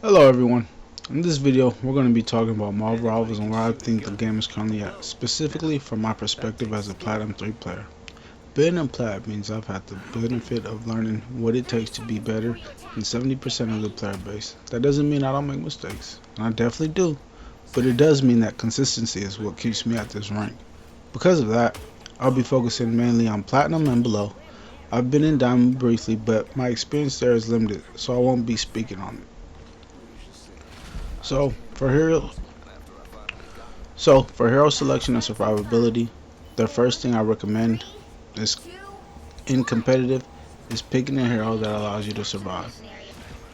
Hello everyone. In this video, we're going to be talking about Marvel Rivals and where I think the game is currently at, specifically from my perspective as a Platinum 3 player. Being a Plat means I've had the benefit of learning what it takes to be better than 70% of the player base. That doesn't mean I don't make mistakes, and I definitely do, but it does mean that consistency is what keeps me at this rank. Because of that, I'll be focusing mainly on Platinum and below. I've been in Diamond briefly, but my experience there is limited, so I won't be speaking on it. So for hero, for hero selection and survivability, the first thing I recommend is in competitive is picking a hero that allows you to survive.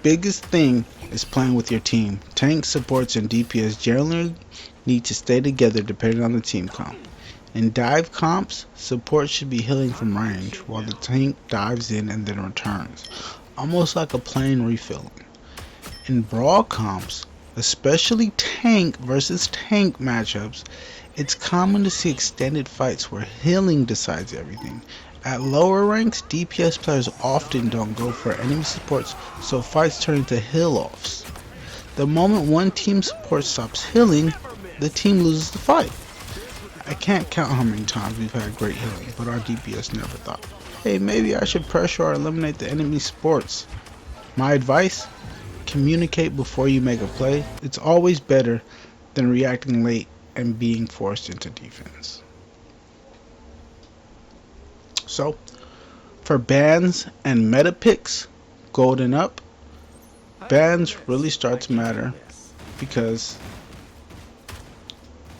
Biggest thing is playing with your team. Tank supports and DPS generally need to stay together depending on the team comp. In dive comps, support should be healing from range while the tank dives in and then returns, almost like a plane refilling. In brawl comps, especially tank versus tank matchups, it's common to see extended fights where healing decides everything. At lower ranks, DPS players often don't go for enemy supports, so fights turn into heal-offs. The moment one team support stops healing, the team loses the fight. I can't count how many times we've had great healing, but our DPS never thought, hey, maybe I should pressure or eliminate the enemy supports. My advice? Communicate before you make a play. It's always better than reacting late and being forced into defense. So, for bans and meta picks, gold and up, bans really start to matter because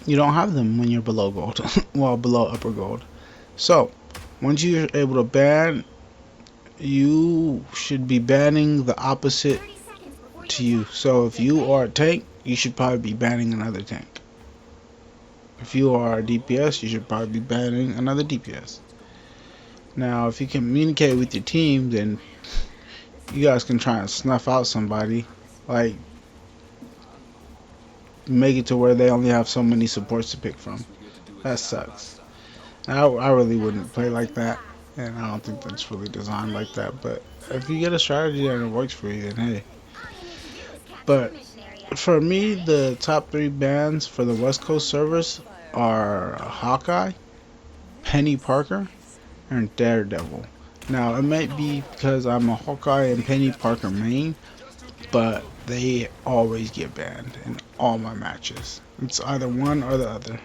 you don't have them when you're below gold, well, below upper gold. So, once you're able to ban, you should be banning the opposite to you. So if you are a tank, you should probably be banning another tank. If you are a DPS, you should probably be banning another DPS. Now, if you communicate with your team, then you guys can try and snuff out somebody, like make it to where they only have so many supports to pick from. That sucks. I really wouldn't play like that, and I don't think that's really designed like that. But if you get a strategy and it works for you, then hey. But for me, the top three bans for the West Coast servers are Hawkeye, Penny Parker, and Daredevil. Now, it might be because I'm a Hawkeye and Penny Parker main, but they always get banned in all my matches. It's either one or the other.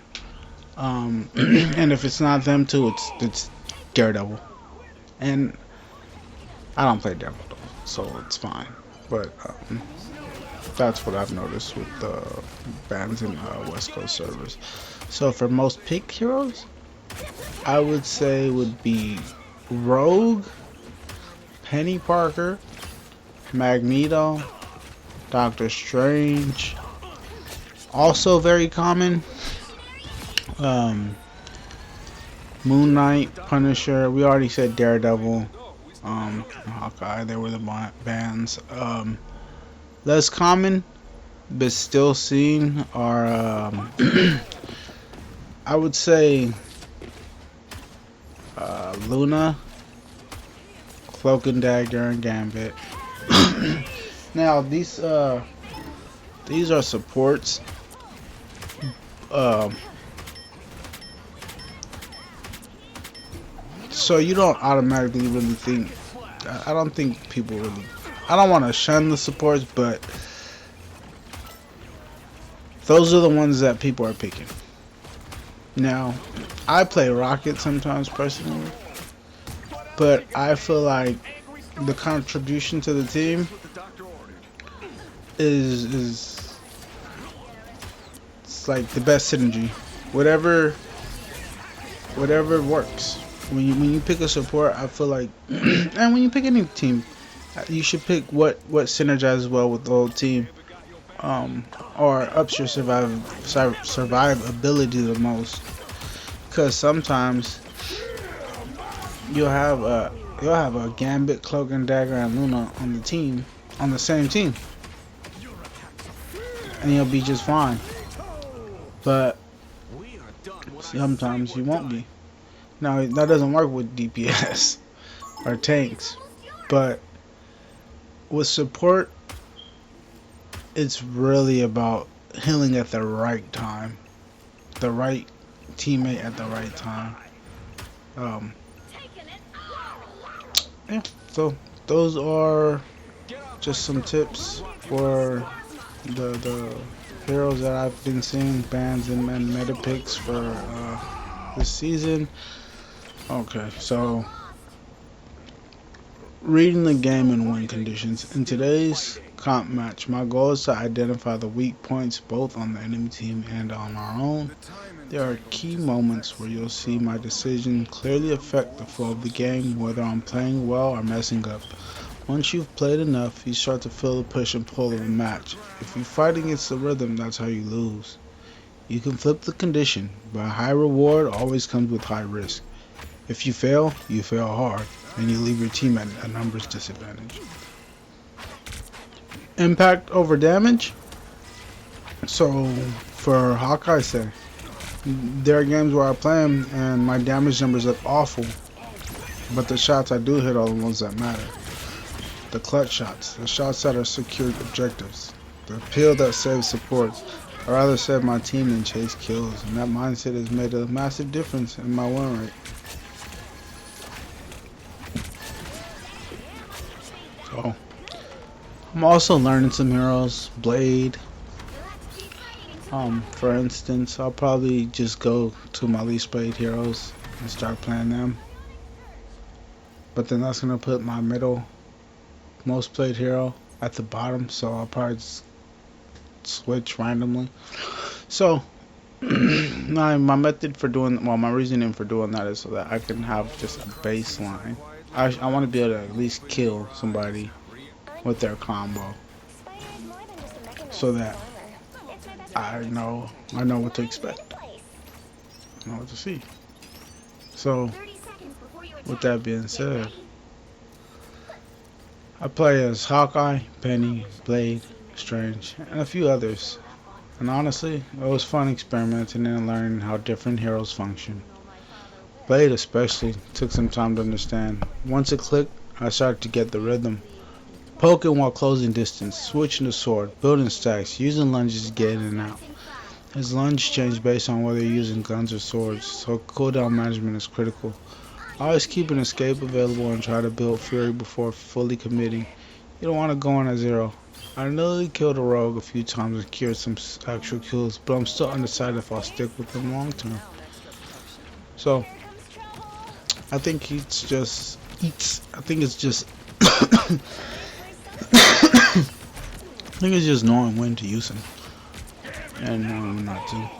And if it's not them two, it's Daredevil. And I don't play Devil though, so it's fine. But that's what I've noticed with the bans in West Coast servers. So for most picked heroes, I would say would be Rogue, Penny Parker, Magneto, Doctor Strange. Also very common, Moon Knight, Punisher. We already said Daredevil, Hawkeye. They were the bans. Less common, but still seen are I would say Luna, Cloak and Dagger, and Gambit. Now these are supports. Um, so you don't automatically really think. I don't think people really. I don't want to shun the supports, but those are the ones that people are picking. Now, I play Rocket sometimes personally, but I feel like the contribution to the team is it's like the best synergy. Whatever works. When you pick a support, I feel like, and when you pick any team, you should pick what synergizes well with the whole team, or ups your survivability the most. Because sometimes you'll have a Gambit, Cloak and Dagger, and Luna on the same team, and you'll be just fine. But sometimes you won't be. Now that doesn't work with DPS or tanks, but with support, it's really about healing at the right time, the right teammate at the right time. Um, yeah. So those are just some tips for the heroes that I've been seeing, bans and meta picks for this season. Okay, so reading the game and win conditions. In today's comp match, my goal is to identify the weak points both on the enemy team and on our own. There are key moments where you'll see my decision clearly affect the flow of the game, whether I'm playing well or messing up. Once you've played enough, you start to feel the push and pull of a match. If you fight against the rhythm, that's how you lose. You can flip the condition, but high reward always comes with high risk. If you fail hard, and you leave your team at a numbers disadvantage. Impact over damage. So for Hawkeye say, there are games where I play him and my damage numbers look awful, but the shots I do hit are the ones that matter. The clutch shots, the shots that are secured objectives, the peel that saves supports. I rather save my team than chase kills, and that mindset has made a massive difference in my win rate. So, I'm also learning some heroes. Blade. For instance, I'll probably just go to my least played heroes and start playing them. But then that's gonna put my middle most played hero at the bottom, so I'll probably just switch randomly. So my method for doing, well, my reasoning for doing that is so that I can have just a baseline. I want to be able to at least kill somebody with their combo, so that I know what to expect, I know what to see. So with that being said, I play as Hawkeye, Penny, Blade, Strange, and a few others. And honestly, it was fun experimenting and learning how different heroes function. Blade especially took some time to understand. Once it clicked, I started to get the rhythm. Poking while closing distance, switching to sword, building stacks, using lunges to get in and out. His lunge changed based on whether you're using guns or swords, so cooldown management is critical. Always keep an escape available and try to build fury before fully committing. You don't want to go on at zero. I nearly killed a rogue a few times and cured some actual kills, but I'm still undecided if I'll stick with him long term. So, I think I think it's just I think it's just knowing when to use him and knowing when not to.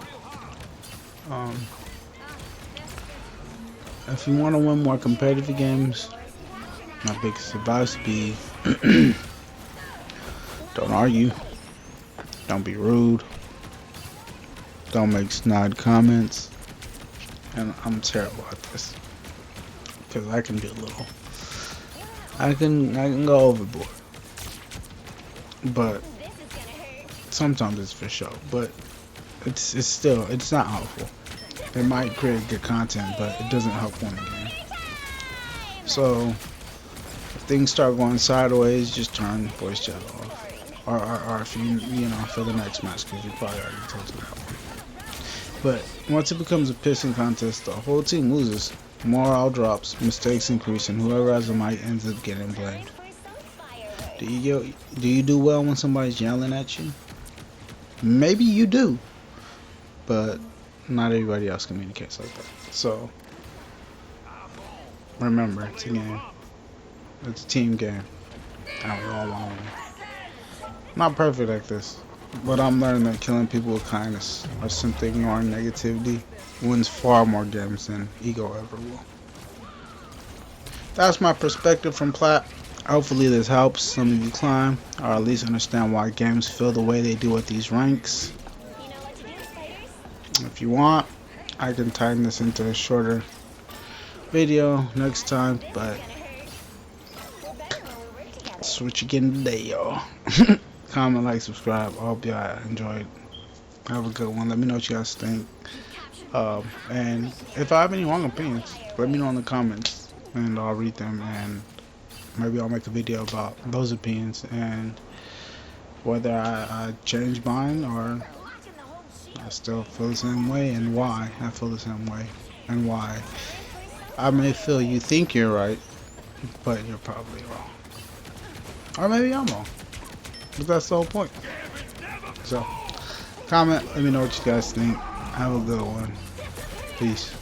If you want to win more competitive games, my biggest advice would be don't argue, don't be rude, don't make snide comments, and I'm terrible at this because I can be a little, I can go overboard, but sometimes it's for show, but it's not helpful. It might create good content, but it doesn't help win the game. So if things start going sideways, just turn voice chat off, or if you know for the next match, because you probably already told you that one. But once it becomes a pissing contest, the whole team loses. Morale drops, mistakes increase, and whoever has the mic ends up getting blamed. Do you do well when somebody's yelling at you? Maybe you do, but not everybody else communicates like that. So remember, it's a game. It's a team game. And we all want to win. Not perfect like this, but I'm learning that killing people with kindness or simply ignoring negativity wins far more games than ego ever will. That's my perspective from Plat. Hopefully this helps some of you climb, or at least understand why games feel the way they do at these ranks. If you want, I can tighten this into a shorter video next time, but that's what you're getting today, y'all. Comment, like, subscribe. I hope y'all enjoyed. Have a good one. Let me know what you guys think. And if I have any wrong opinions, let me know in the comments, and I'll read them, and maybe I'll make a video about those opinions and whether I change mine or I still feel the same way, and why I feel the same way, and why. I may feel you think you're right, but you're probably wrong. Or maybe I'm wrong. But that's the whole point. So, comment, let me know what you guys think. Have a good one. Peace.